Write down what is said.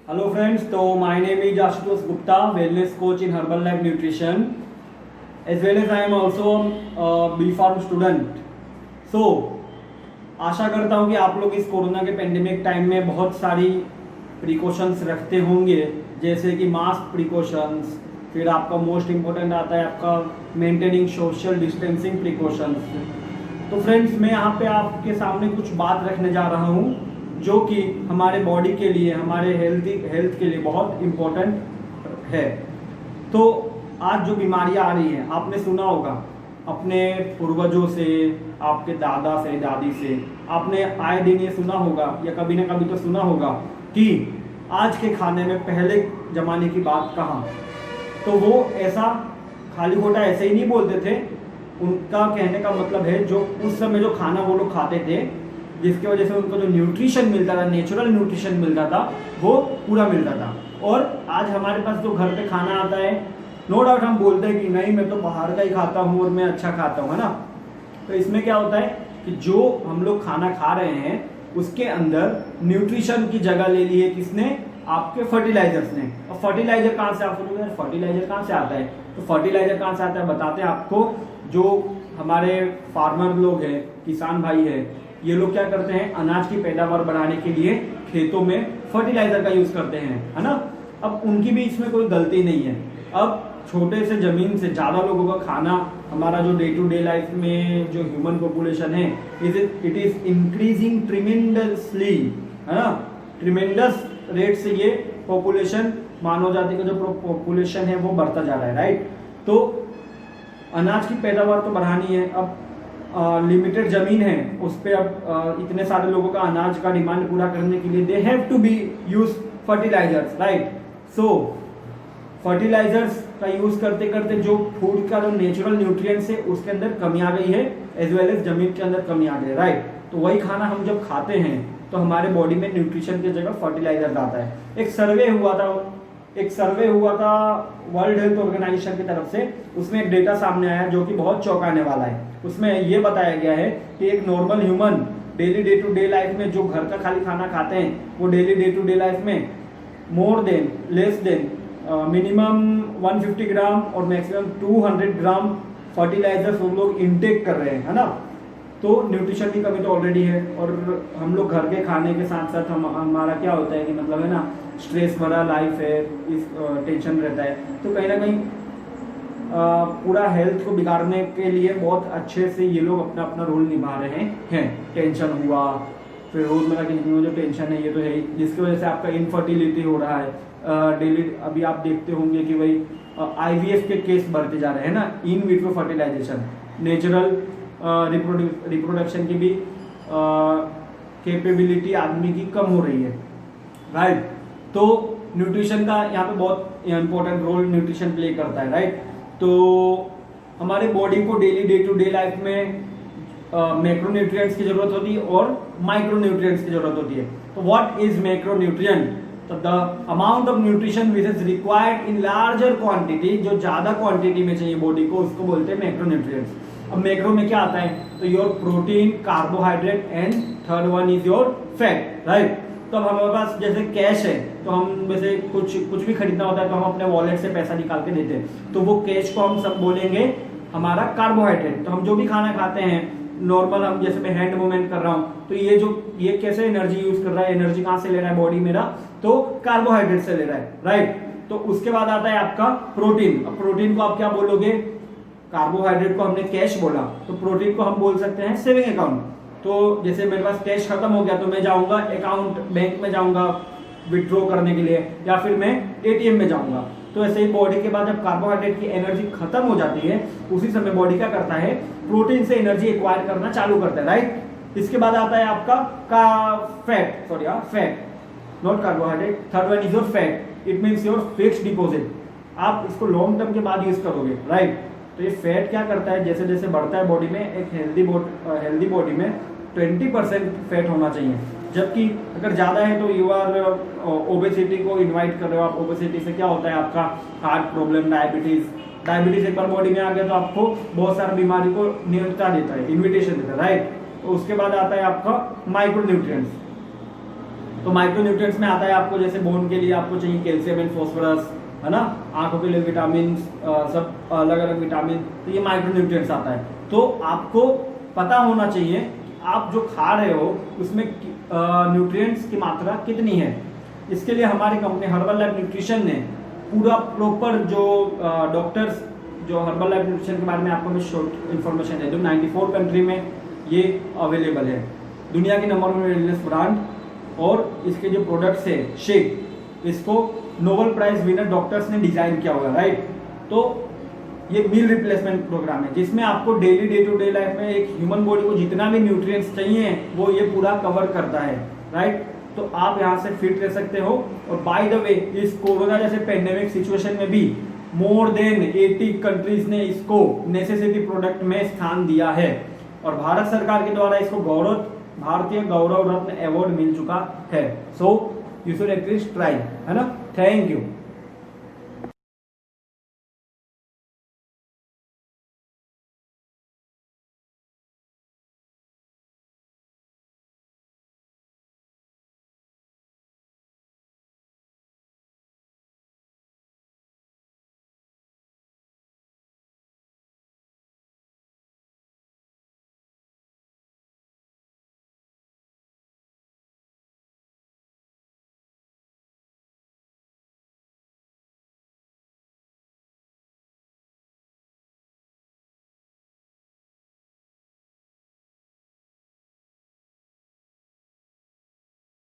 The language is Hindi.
Hello friends, so my name is Ashutosh Gupta, wellness coach in Herbalife Nutrition. As well as I am also a B Farm student. So आशा करता हूँ कि आप लोग इस कोरोना के पेंडेमिक टाइम में बहुत सारी प्रिकॉशंस रखते होंगे, जैसे कि मास्क प्रिकॉशंस, फिर आपका मोस्ट इम्पोर्टेंट आता है आपका मेंटेनिंग सोशल डिस्टेंसिंग प्रिकॉशंस। तो फ्रेंड्स, मैं यहाँ पे आपके सामने कुछ बात रखने जा रहा हूँ जो कि हमारे बॉडी के लिए, हमारे हेल्थ के लिए बहुत इम्पोर्टेंट है। तो आज जो बीमारियाँ आ रही हैं, आपने सुना होगा अपने पूर्वजों से, आपके दादा से, दादी से, आपने आए दिन ये सुना होगा या कभी ना कभी तो सुना होगा कि आज के खाने में पहले जमाने की बात कहाँ। तो वो ऐसा खाली खोटा ऐसे ही नहीं बोलते थे। उनका कहने का मतलब है जो उस समय जो खाना वो लोग खाते थे, जिसकी वजह से उनको जो न्यूट्रिशन मिलता था, नेचुरल न्यूट्रिशन मिलता था, वो पूरा मिलता था। और आज हमारे पास जो घर पे खाना आता है, नो डाउट हम बोलते हैं कि नहीं मैं तो बाहर का ही खाता हूँ और मैं अच्छा खाता हूँ, है ना। तो इसमें क्या होता है कि जो हम लोग खाना खा रहे हैं उसके अंदर न्यूट्रिशन की जगह ले ली है किसने? आपके फर्टिलाइजर्स ने। और फर्टिलाइजर कहाँ से? आप सोचोगे यार फर्टिलाइजर कहाँ से आता है, तो फर्टिलाइजर कहाँ से आता है बताते हैं आपको। जो हमारे फार्मर लोग हैं, किसान भाई है, ये लोग क्या करते हैं, अनाज की पैदावार बढ़ाने के लिए खेतों में फर्टिलाइजर का यूज करते हैं, है ना। अब उनकी भी इसमें कोई गलती नहीं है। अब छोटे से जमीन से ज्यादा लोगों का खाना, हमारा जो डे टू डे लाइफ में जो ह्यूमन पॉपुलेशन है, इट इज इंक्रीजिंग ट्रिमेंडसली, है ना। ट्रिमेंडस रेट से ये पॉपुलेशन, मानव जाति का जो पॉपुलेशन है वो बढ़ता जा रहा है, राइट। तो अनाज की पैदावार तो बढ़ानी है। अब लिमिटेड जमीन है, उस पर अब इतने सारे लोगों का अनाज का डिमांड पूरा करने के लिए they have to be use fertilisers, right. So fertilisers का यूज करते करते जो फूड का जो नेचुरल न्यूट्रिएंट्स है उसके अंदर कमी आ गई है, एज वेल एज जमीन के अंदर कमी आ गई है, राइट। तो वही खाना हम जब खाते हैं तो हमारे बॉडी में न्यूट्रिशन की जगह फर्टिलाइजर आता है। एक सर्वे हुआ था वर्ल्ड हेल्थ ऑर्गेनाइजेशन की तरफ से, उसमें एक डेटा सामने आया जो कि बहुत चौंकाने वाला है। उसमें ये बताया गया है कि एक normal human daily day to day life में जो घर का खाली खाना खाते हैं, वो daily day to day life में more than less than minimum 150 gram और मैक्सिमम 200 ग्राम फर्टिलाइजर्स वो लोग इनटेक कर रहे हैं, है ना। तो न्यूट्रिशन की कमी तो ऑलरेडी है, और हम लोग घर के खाने के साथ साथ हमारा क्या होता है कि मतलब है ना, स्ट्रेस भरा लाइफ है, इस टेंशन रहता है। तो कहीं ना कहीं पूरा हेल्थ को बिगाड़ने के लिए बहुत अच्छे से ये लोग अपना अपना रोल निभा रहे हैं। टेंशन हुआ, फिर रोजमर्रा की जिंदगी में जो टेंशन है ये तो है ही, जिसकी वजह से आपका इनफर्टिलिटी हो रहा है डेली। अभी आप देखते होंगे कि भाई IVF के केस बढ़ते जा रहे हैं ना, in vitro fertilisation, natural reproduction की भी कैपेबिलिटी आदमी की कम हो रही है, राइट। तो न्यूट्रिशन का यहाँ पे बहुत इंपॉर्टेंट रोल न्यूट्रिशन प्ले करता है, राइट। तो हमारे बॉडी को daily day to day life में मैक्रोन्यूट्रिएंट्स की जरूरत होती है और माइक्रोन्यूट्रिएंट्स की जरूरत होती है। तो व्हाट इज मैक्रोन्यूट्रिएंट? तो the amount of nutrition which is required in larger quantity, जो ज्यादा क्वांटिटी में चाहिए बॉडी को, उसको बोलते हैं मैक्रोन्यूट्रिएंट्स। अब मैक्रो में क्या आता है? तो your protein, carbohydrate and third one is your fat, right. तो अब हमारे पास जैसे कैश है, तो हम वैसे कुछ भी खरीदना होता है तो हम अपने वॉलेट से पैसा निकाल के देते हैं, तो वो कैश को हम सब बोलेंगे हमारा कार्बोहाइड्रेट। तो हम जो भी खाना खाते हैं नॉर्मल, हम जैसे मैं हैंड मूवमेंट कर रहा हूँ, तो ये कैसे एनर्जी यूज कर रहा है, एनर्जी कहाँ से ले रहा है बॉडी मेरा? तो कार्बोहाइड्रेट से ले रहा है, राइट। तो उसके बाद आता है आपका प्रोटीन। अब प्रोटीन को आप क्या बोलोगे? कार्बोहाइड्रेट को हमने कैश बोला, तो प्रोटीन को हम बोल सकते हैं सेविंग अकाउंट। तो जैसे मेरे पास कैश खत्म हो गया तो मैं जाऊंगा अकाउंट, बैंक में जाऊंगा विड्रॉ करने के लिए, या फिर मैं ATM में जाऊंगा। तो ऐसे ही बॉडी के बाद जब कार्बोहाइड्रेट की एनर्जी खत्म हो जाती है, उसी समय बॉडी क्या करता है? प्रोटीन से एनर्जी एक्वायर करना चालू करता है, राइट। इसके बाद आता है आपका fat, not carbohydrate. Third one is your fat, it means your fixed deposit. आप इसको लॉन्ग टर्म के बाद यूज करोगे, राइट। तो ये फैट क्या करता है? जैसे जैसे बढ़ता है बॉडी में, एक हेल्दी बॉडी में 20% फैट होना चाहिए, जबकि अगर ज्यादा है तो यू आर ओबेसिटी को इनवाइट कर रहे हो आप। ओबेसिटी से क्या होता है? आपका हार्ट प्रॉब्लम, डायबिटीज एक बार बॉडी में आ गया तो आपको बहुत सारी बीमारी को नियंत्रण देता है, इन्विटेशन देता है, राइट। तो उसके बाद आता है आपका माइक्रोन्यूट्रिएंट्स। तो माइक्रोन्यूट्रिएंट्स में आता है आपको, जैसे बोन के लिए आपको चाहिए कैल्शियम एंड फॉस्फोरस, है ना, आंखों के लिए विटामिन, सब अलग अलग विटामिन, तो ये माइक्रोन्यूट्रिएंट्स आता है। तो आपको पता होना चाहिए कि आप जो खा रहे हो उसमें न्यूट्रिएंट्स की मात्रा कितनी है। इसके लिए हमारी कंपनी हर्बल लाइफ न्यूट्रिशन ने पूरा प्रॉपर जो डॉक्टर्स जो हर्बल लाइफ न्यूट्रिशन के बारे में आपको मैं शॉर्ट इन्फॉर्मेशन है, जो 94 कंट्री में ये अवेलेबल है, दुनिया की नंबर 1 वेलनेस ब्रांड। और इसके जो प्रोडक्ट्स है शेक, इसको नोबेल प्राइज विनर डॉक्टर्स ने डिजाइन किया हुआ है, राइट। तो ये मील रिप्लेसमेंट प्रोग्राम है जिसमें आपको daily day to day life में एक ह्यूमन बॉडी को जितना भी न्यूट्रिएंट्स चाहिए वो ये पूरा कवर करता है, राइट। तो आप यहाँ से फिट रह सकते हो। और बाय द वे, इस कोरोना जैसे पेंडेमिक सिचुएशन में भी मोर देन 80 कंट्रीज ने इसको नेसेसिटी प्रोडक्ट में स्थान दिया है और भारत सरकार के द्वारा इसको भारतीय गौरव रत्न अवार्ड मिल चुका है। So you should at least try, है ना। Thank you.